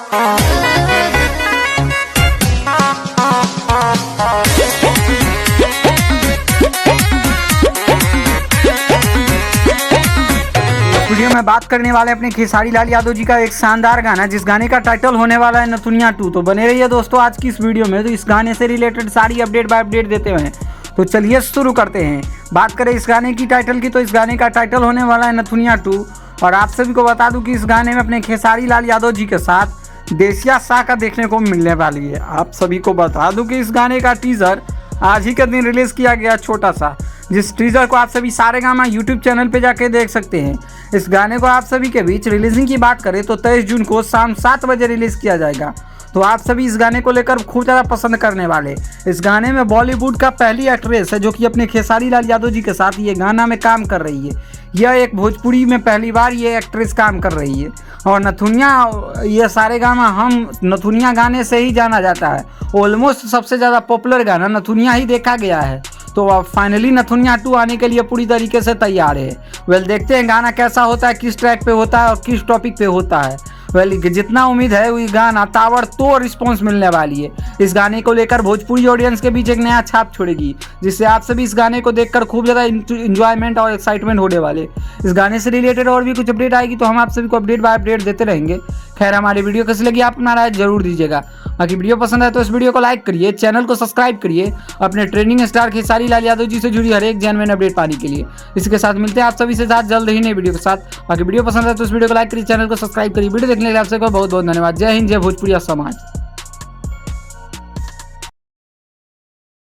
Video में बात करने वाले अपने खेसारी लाल यादव जी का एक शानदार गाना, जिस गाने का टाइटल होने वाला है नथुनिया 2। तो बने रहिए दोस्तों आज की इस वीडियो में, तो इस गाने से रिलेटेड सारी अपडेट बाय अपडेट देते हुए तो चलिए शुरू करते हैं। बात करें इस गाने की टाइटल की, तो इस गाने का टाइटल होने वाला है नथुनिया 2। और आप सभी को बता दूं कि इस गाने में अपने खेसारी लाल यादव जी के साथ देसिया शाह का देखने को मिलने वाली है। आप सभी को बता दूं कि इस गाने का टीजर आज ही के दिन रिलीज किया गया, छोटा सा, जिस टीजर को आप सभी सारेगामा यूट्यूब चैनल पे जाके देख सकते हैं। इस गाने को आप सभी के बीच रिलीजिंग की बात करें तो 23 जून को शाम 7 बजे रिलीज किया जाएगा। तो आप सभी इस गाने को लेकर खूब ज़्यादा पसंद करने वाले। इस गाने में बॉलीवुड का पहली एक्ट्रेस है जो कि अपने खेसारी लाल यादव जी के साथ ये गाना में काम कर रही है। यह एक भोजपुरी में पहली बार ये एक्ट्रेस काम कर रही है। और नथुनिया, ये सारेगामा हम नथुनिया गाने से ही जाना जाता है। ऑलमोस्ट सबसे ज़्यादा पॉपुलर गाना नथुनिया ही देखा गया है। तो अब फाइनली नथुनिया 2 आने के लिए पूरी तरीके से तैयार है। देखते हैं गाना कैसा होता है, किस ट्रैक पे होता है और किस टॉपिक पे होता है। जितना उम्मीद है वो गाना ताबड़तोड़ रिस्पॉन्स मिलने वाली है। इस गाने को लेकर भोजपुरी ऑडियंस के बीच एक नया छाप छोड़ेगी, जिससे आप सभी इस गाने को देखकर खूब ज़्यादा इंजॉयमेंट और एक्साइटमेंट होने वाले। इस गाने से रिलेटेड और भी कुछ अपडेट आएगी तो हम आप सभी को अपडेट बाय अपडेट देते रहेंगे। खैर, हमारी वीडियो कैसी लगी आप अपना राय जरूर दीजिएगा। बाकी वीडियो पसंद है तो इस वीडियो को लाइक करिए, चैनल को सब्सक्राइब करिए अपने ट्रेंडिंग स्टार खेसारी लाल यादव जी से जुड़ी हर एक जेन्युइन अपडेट पाने के लिए। इसके साथ मिलते हैं आप सभी से साथ जल्द ही नई वीडियो के साथ। बाकी वीडियो पसंद है तो इस वीडियो को लाइक करिए, चैनल को सब्सक्राइब करिए। वीडियो देखने के लिए आप सबको बहुत बहुत धन्यवाद। जय हिंद, जय भोजपुरिया समाज।